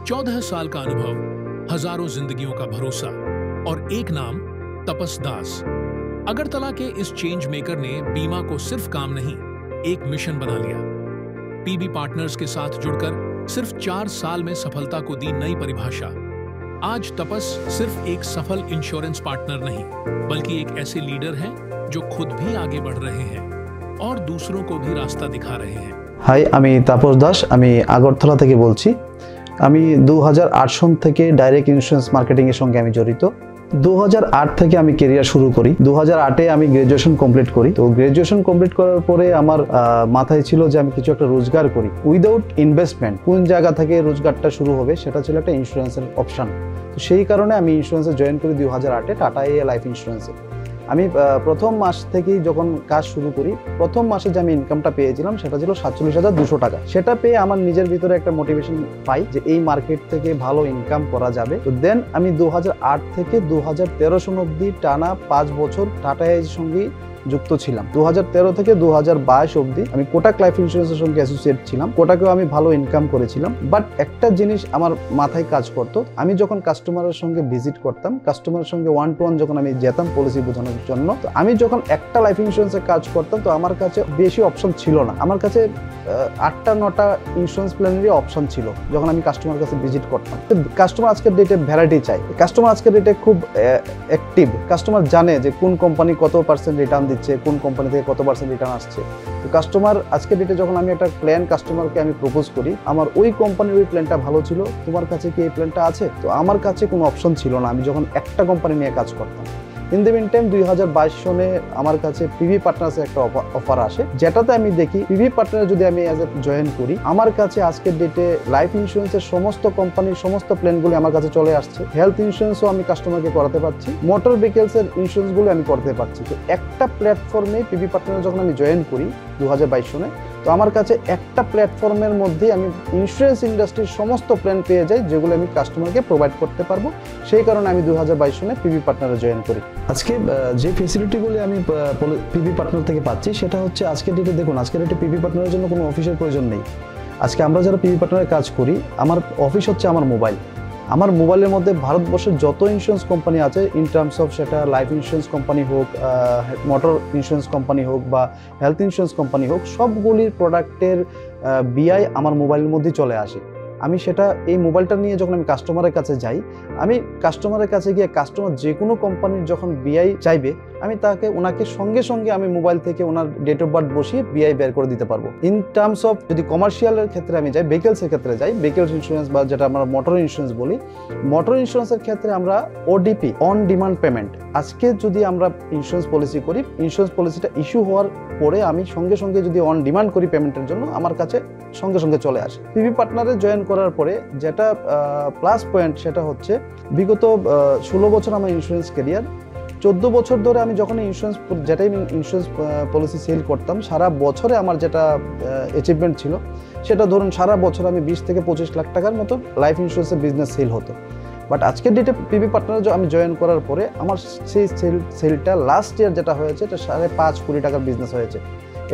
14 साल का अनुभव, हजारों जिंदगियों का भरोसा और एक नाम, तपस दास। अगरतला के इस चेंज मेकर ने बीमा को सिर्फ काम नहीं, एक मिशन बना लिया। पीबी पार्टनर्स के साथ जुड़कर सिर्फ 4 साल में सफलता को दी नई परिभाषा। आज तपस सिर्फ एक सफल इंश्योरेंस पार्टनर नहीं, बल्कि एक ऐसे लीडर हैं जो खुद भी आगे बढ़ रहे हैं और दूसरों को भी रास्ता दिखा रहे हैं। हाय, আমি তাপস দাস, আমি আগরতলা থেকে বলছি। আমি 2008 সন থেকে ডাইরেক্ট ইন্স্যুরেন্স মার্কেটিং এর সঙ্গে আমি জড়িত। 2008 থেকে আমি ক্যারিয়ার শুরু করি। 2008 এ আমি গ্রাজুয়েশন কমপ্লিট করি। তো গ্রাজুয়েশন কমপ্লিট করার পরে আমার মাথায় ছিল যে আমি কিছু একটা রোজগার করি উইদাউট ইনভেস্টমেন্ট। কোন জায়গা থেকে রোজগারটা শুরু হবে সেটা ছিল একটা ইন্স্যুরেন্সের অপশন। তো সেই কারণে আমি ইন্স্যুরেন্সে জয়েন করি 2008 এ টাটা এ লাইফ ইন্স্যুরেন্সে। আমি প্রথম মাস থেকেই যখন কাজ শুরু করি, প্রথম মাসে যে আমি ইনকামটা পেয়েছিলাম সেটা ছিল 47,200 টাকা। সেটা পেয়ে আমার নিজের ভিতরে একটা মোটিভেশন পাই যে এই মার্কেট থেকে ভালো ইনকাম করা যাবে। তো দেন আমি 2008 থেকে 2013 সন অবধি টানা 5 বছর টাটা এর সঙ্গে যুক্ত ছিলাম। 2013 থেকে 2022 অবধি আমি কোটাক লাইফ ইন্স্যুরেন্সের সঙ্গে অ্যাসোসিয়েট ছিলাম। কোটাকেও আমি ভালো ইনকাম করেছিলাম। বাট একটা জিনিস আমার মাথায় কাজ করতো, আমি যখন কাস্টমারের সঙ্গে ভিজিট করতাম, কাস্টমারের সঙ্গে 1 to 1 যখন আমি যেতাম পলিসি বোঝানোর জন্য, তো আমি যখন একটা লাইফ ইন্স্যুরেন্সে কাজ করতাম তো আমার কাছে বেশি অপশন ছিল না। আমার কাছে 8টা 9টা ইন্স্যুরেন্স প্ল্যানেরই অপশন ছিল যখন আমি কাস্টমারের কাছে ভিজিট করতাম। কাস্টমার আজকের ডেটে ভ্যারাইটি চাই। কাস্টমার আজকের ডেটে খুব অ্যাক্টিভ। কাস্টমার জানে যে কোন কোম্পানি কত পার্সেন্ট রিটার্ন দিচ্ছে, কোন কোম্পানি থেকে কত পার্সেন্ট রিটার্ন আসছে। তো কাস্টমার আজকের ডেটে যখন আমি একটা প্ল্যান কাস্টমারকে আমি প্রপোজ করি, আমার ওই কোম্পানির ওই প্ল্যানটা ভালো ছিল, তোমার কাছে কি এই প্ল্যানটা আছে? তো আমার কাছে কোনো অপশন ছিল না আমি যখন একটা কোম্পানি নিয়ে কাজ করতাম। ইন দ্য মিন টাইম 2022 সনে আমার কাছে পিভি পার্টনার্সের একটা অফার আসে, যেটাতে আমি দেখি পিভি পার্টনার যদি আমি অ্যাজ এ জয়েন করি, আমার কাছে আজকের ডেটে লাইফ ইন্স্যুরেন্সের সমস্ত কোম্পানির সমস্ত প্ল্যানগুলি আমার কাছে চলে আসছে। হেলথ ইন্স্যুরেন্সও আমি কাস্টমারকে করাতে পারছি, মোটর ভেহিকলসের ইন্স্যুরেন্সগুলো আমি করতে পারছি। তো একটা প্ল্যাটফর্মে পিভি পার্টনার যখন আমি জয়েন করি 2022 সনে, তো আমার কাছে একটা প্ল্যাটফর্মের মধ্যে আমি ইন্স্যুরেন্স ইন্ডাস্ট্রির সমস্ত প্ল্যান পেয়ে যাই, যেগুলো আমি কাস্টমারকে প্রোভাইড করতে পারবো। সেই কারণে আমি 2022 সনে পিভি পার্টনারে জয়েন করি। আজকে যে ফেসিলিটিগুলি আমি পিভি পার্টনার থেকে পাচ্ছি সেটা হচ্ছে, আজকের ডেটে দেখুন, আজকের ডেটে পিভি পার্টনারের জন্য কোনো অফিসের প্রয়োজন নেই। আজকে আমরা যারা পিভি পার্টনারে কাজ করি, আমার অফিস হচ্ছে আমার মোবাইল। আমার মোবাইলের মধ্যে ভারতবর্ষের যত ইন্স্যুরেন্স কোম্পানি আছে, ইন টার্মস অফ সেটা লাইফ ইন্স্যুরেন্স কোম্পানি হোক, মোটর ইন্স্যুরেন্স কোম্পানি হোক বা হেলথ ইন্স্যুরেন্স কোম্পানি হোক, সবগুলির প্রোডাক্টের বিআই আমার মোবাইলের মধ্যেই চলে আসে। আমি সেটা এই মোবাইলটা নিয়ে যখন আমি কাস্টমারের কাছে যাই, আমি কাস্টমারের কাছে গিয়ে কাস্টমার যে কোনো কোম্পানির যখন বিআই চাইবে, আমি ওনাকে সঙ্গে সঙ্গে আমি মোবাইল থেকে ওনার ডেট অফ বার্থ বসিয়ে বিআই বের করে দিতে পারবো। ইন টার্মস অফ যদি কমার্শিয়ালের ক্ষেত্রে আমি যাই, ভেহিকলসের ক্ষেত্রে যাই, ভেহিকলস ইন্স্যুরেন্স বা যেটা আমরা মোটর ইন্স্যুরেন্স বলি, মোটর ইন্স্যুরেন্সের ক্ষেত্রে আমরা ওডিপি, অন ডিমান্ড পেমেন্ট, আজকে যদি আমরা ইন্স্যুরেন্স পলিসি করি, ইন্স্যুরেন্স পলিসিটা ইস্যু হওয়ার পরে আমি সঙ্গে সঙ্গে যদি অন ডিমান্ড করি পেমেন্টের জন্য, আমার কাছে সঙ্গে সঙ্গে চলে আসে। পিভি পার্টনারে জয়েন করার পরে যেটা প্লাস পয়েন্ট সেটা হচ্ছে, বিগত 16 বছর আমার ইন্স্যুরেন্স ক্যারিয়ার। 14 বছর ধরে আমি যখন যেটাই ইন্স্যুরেন্স পলিসি সেল করতাম, সারা বছরে আমার যেটা অ্যাচিভমেন্ট ছিল সেটা ধরুন সারা বছর আমি 20 থেকে 25 লাখ টাকার মতো লাইফ ইন্স্যুরেন্সের বিজনেস সেল হতো। বাট আজকের ডেটে পিভি পার্টনারে আমি জয়েন করার পরে আমার সেই সেলটা লাস্ট ইয়ার যেটা হয়েছে, এটা 5.5 কোটি টাকার বিজনেস হয়েছে।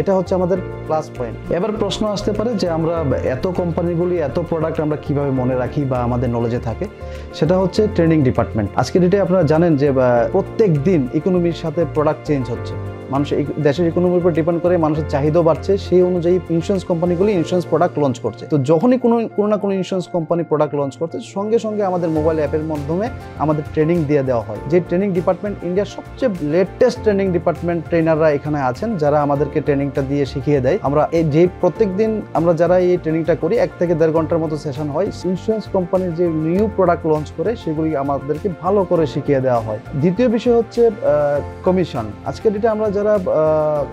এটা হচ্ছে আমাদের প্লাস পয়েন্ট। এবার প্রশ্ন আসতে পারে যে আমরা এত কোম্পানিগুলি, এত প্রোডাক্ট আমরা কিভাবে মনে রাখি বা আমাদের নলেজে থাকে? সেটা হচ্ছে ট্রেনিং ডিপার্টমেন্ট। আজকের ডেটে আপনারা জানেন যে প্রত্যেক দিন ইকোনমির সাথে প্রোডাক্ট চেঞ্জ হচ্ছে। মানুষ দেশের ইকোনমির উপর ডিপেন্ড করে, মানুষের চাহিদা বাড়ছে, সেই অনুযায়ী ইন্স্যুরেন্স কোম্পানিগুলি ইন্স্যুরেন্স প্রোডাক্ট লঞ্চ করছে। তো যখনই কোনো না কোনো ইন্স্যুরেন্স কোম্পানি প্রোডাক্ট লঞ্চ করছে, সঙ্গে সঙ্গে আমাদের মোবাইল অ্যাপের মাধ্যমে আমাদের ট্রেনিং দিয়ে দেওয়া হয়। যে ট্রেনিং ডিপার্টমেন্ট ইন্ডিয়ার সবচেয়ে লেটেস্ট ট্রেনিং ডিপার্টমেন্ট, ট্রেনাররা এখানে আছেন যারা আমাদেরকে ট্রেনিংটা দিয়ে শিখিয়ে দেয়। আমরা এই যে প্রত্যেক দিন আমরা যারা এই ট্রেনিংটা করি, 1 থেকে 1.5 ঘন্টার মতো সেশন হয়। ইন্স্যুরেন্স কোম্পানির যে নিউ প্রোডাক্ট লঞ্চ করে সেগুলি আমাদেরকে ভালো করে শিখিয়ে দেওয়া হয়। দ্বিতীয় বিষয় হচ্ছে কমিশন। আজকের ডেটে আমরা যারা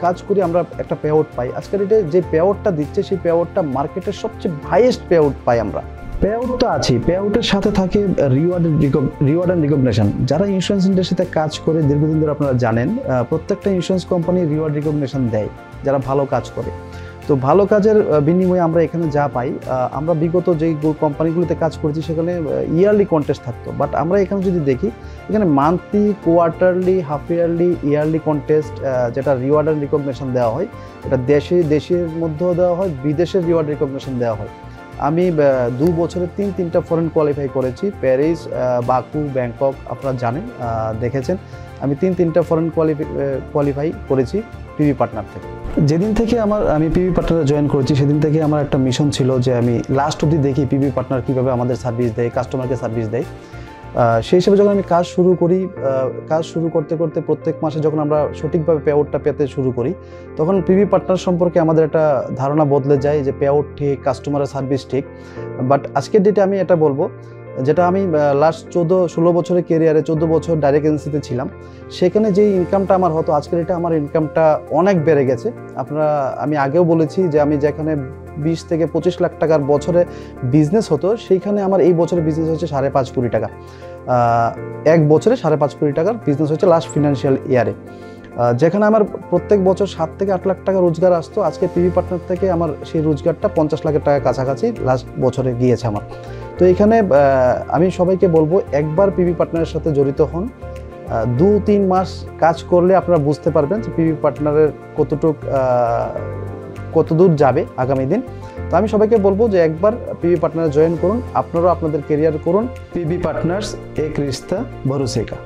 কাজ করি, আমরা একটা পে আউট পাই। আজকের ডেটে যে পে আউটটা দিচ্ছে, সেই পে আউটটা মার্কেটের সবচেয়ে হাইয়েস্ট পে আউট পাই আমরা। পে আউট তো আছে, পে আউটের সাথে থাকে রিওয়ার্ড অ্যান্ড রিকগনিশন। যারা ইন্স্যুরেন্স ইন্ডাস্ট্রিতে কাজ করে দীর্ঘদিন ধরে, আপনারা জানেন প্রত্যেকটা ইন্স্যুরেন্স কোম্পানি রিওয়ার্ড রিকগনিশন দেয় যারা ভালো কাজ করে। তো ভালো কাজের বিনিময়ে আমরা এখানে যা পাই, আমরা বিগত যেই কোম্পানিগুলিতে কাজ করেছি সেখানে ইয়ারলি কন্টেস্ট থাকতো। বাট আমরা এখানে যদি দেখি, এখানে monthly, quarterly, half yearly, yearly contest, যেটা রিওয়ার্ড অ্যান্ড রিকগনিশন দেওয়া হয়, এটা দেশের মধ্যেও দেওয়া হয়, বিদেশের রিওয়ার্ড রিকগনিশন দেওয়া হয়। আমি 2 বছরে তিনটা ফরেন কোয়ালিফাই করেছি, প্যারিস, বাকু, ব্যাংকক, আপনারা জানেন, দেখেছেন। আমি তিনটা ফরেন কোয়ালিফাই করেছি পিবি পার্টনার থেকে। যেদিন থেকে আমি পিবি পার্টনারে জয়েন করেছি সেদিন থেকে আমার একটা মিশন ছিল যে আমি লাস্ট অবধি দেখি পিবি পার্টনার কীভাবে আমাদের সার্ভিস দেয়, কাস্টমারকে সার্ভিস দেয়। সেই হিসেবে যখন আমি কাজ শুরু করি, কাজ শুরু করতে করতে প্রত্যেক মাসে যখন আমরা সঠিকভাবে পে আউটটা পেতে শুরু করি, তখন পিবি পার্টনার সম্পর্কে আমাদের একটা ধারণা বদলে যায় যে পে আউট ঠিক, কাস্টমারের সার্ভিস ঠিক। বাট আজকের ডেটে আমি এটা বলবো, যেটা আমি লাস্ট 14-16 বছরের কেরিয়ারে 14 বছর ডাইরেক্ট এজেন্সিতে ছিলাম, সেখানে যেই ইনকামটা আমার হতো আজকের এটা আমার ইনকামটা অনেক বেড়ে গেছে। আমি আগেও বলেছি যে আমি যেখানে 20 থেকে 25 লাখ টাকার বছরে বিজনেস হতো, সেইখানে আমার এই বছরে বিজনেস হচ্ছে 5.5 কোটি টাকা। এক বছরে 5.5 কোটি টাকার বিজনেস হচ্ছে লাস্ট ফিনান্সিয়াল ইয়ারে। যেখানে আমার প্রত্যেক বছর 7 থেকে 8 লাখ টাকা রোজগার আসতো, আজকে পিবি পার্টনার থেকে আমার সেই রোজগারটা 50 লাখ টাকার কাছাকাছি লাস্ট বছরে গিয়েছে আমার। তো এখানে আমি সবাইকে বলবো একবার পিবি পার্টনারের সাথে জড়িত হন। 2-3 মাস কাজ করলে আপনারা বুঝতে পারবেন যে পিবি পার্টনারের কতদূর যাবে আগামী দিন। তো আমি সবাইকে বলবো যে একবার পিবি পার্টনারে জয়েন করুন, আপনারাও আপনাদের কেরিয়ার করুন। পিবি পার্টনার্স, এক রিস্তা ভরসে কা।